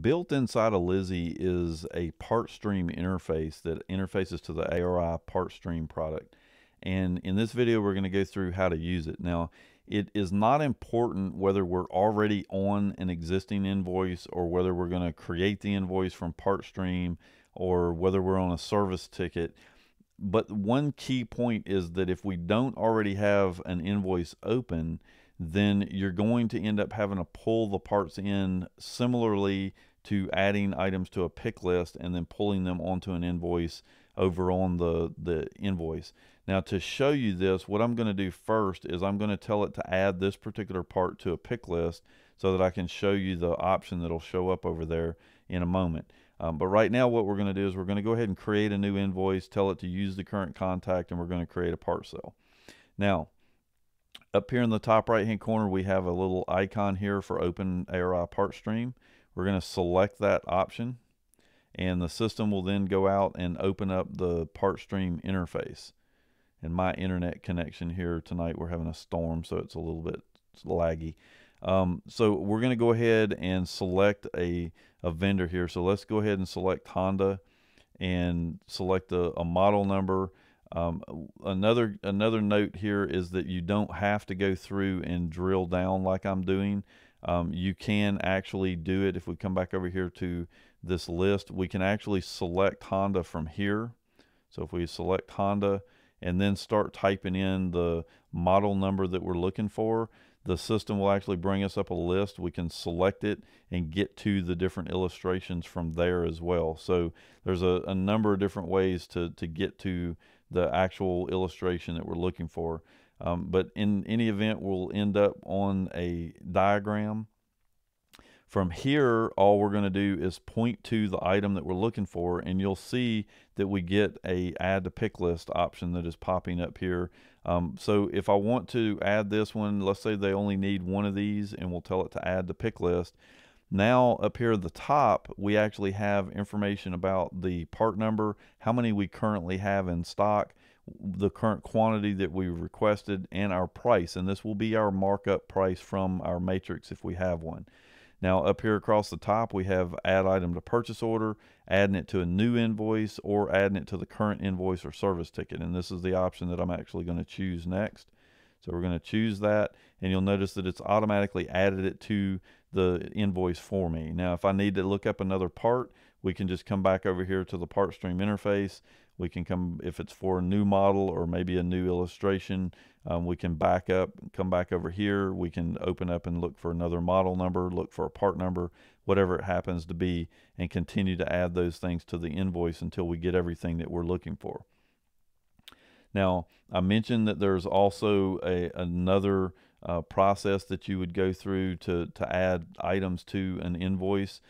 Built inside of Lizzie is a PartStream interface that interfaces to the ARI PartStream product. And in this video, we're going to go through how to use it. Now, it is not important whether we're already on an existing invoice or whether we're going to create the invoice from PartStream or whether we're on a service ticket. But one key point is that if we don't already have an invoice open, then you're going to end up having to pull the parts in similarly to adding items to a pick list and then pulling them onto an invoice over on the invoice. Now, to show you this, what I'm going to do first is I'm going to tell it to add this particular part to a pick list so that I can show you the option that'll show up over there in a moment. But right now what we're going to do is we're going to go ahead and create a new invoice, tell it to use the current contact, and we're going to create a part cell. Now, up here in the top right hand corner, we have a little icon here for Open ARI PartStream. We're going to select that option, and the system will then go out and open up the PartStream interface. And my internet connection here tonight, we're having a storm, so it's a little bit laggy. So we're going to go ahead and select a vendor here. So let's go ahead and select Honda and select a model number. Another note here is that you don't have to go through and drill down like I'm doing. You can actually do it. If we come back over here to this list, we can actually select Honda from here. So if we select Honda and then start typing in the model number that we're looking for, the system will actually bring us up a list. We can select it and get to the different illustrations from there as well. So there's a number of different ways to get to the actual illustration that we're looking for. But in any event, we'll end up on a diagram. From here, all we're going to do is point to the item that we're looking for, and you'll see that we get a add to pick list option that is popping up here. So if I want to add this one, let's say they only need one of these, and we'll tell it to add to pick list. Now up here at the top, we actually have information about the part number, how many we currently have in stock, the current quantity that we requested, and our price. And this will be our markup price from our matrix if we have one. Now up here across the top, we have add item to purchase order, adding it to a new invoice, or adding it to the current invoice or service ticket. And this is the option that I'm actually going to choose next. So we're going to choose that, and you'll notice that it's automatically added it to the invoice for me. Now, if I need to look up another part, we can just come back over here to the PartStream interface. We can come, if it's for a new model or maybe a new illustration, we can back up, come back over here. We can open up and look for another model number, look for a part number, whatever it happens to be, and continue to add those things to the invoice until we get everything that we're looking for. Now, I mentioned that there's also another process that you would go through to add items to an invoice.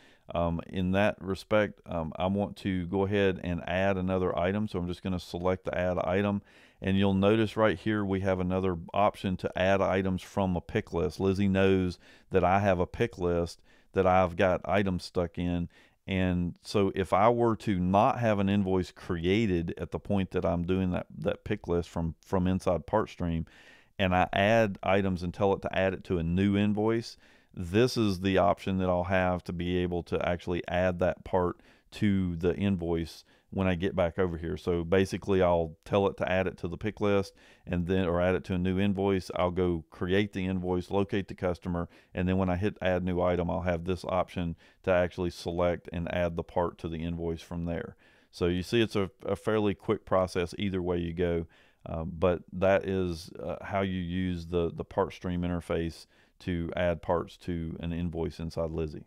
In that respect, I want to go ahead and add another item. So I'm just going to select the add item. And you'll notice right here we have another option to add items from a pick list. Lizzie knows that I have a pick list that I've got items stuck in. And so if I were to not have an invoice created at the point that I'm doing that pick list from inside PartStream, and I add items and tell it to add it to a new invoice, this is the option that I'll have to be able to actually add that part to the invoice when I get back over here. So basically I'll tell it to add it to the pick list, and then, or add it to a new invoice. I'll go create the invoice, locate the customer, and then when I hit add new item, I'll have this option to actually select and add the part to the invoice from there. So you see it's a fairly quick process either way you go, but that is how you use the PartStream interface to add parts to an invoice inside Lizzie.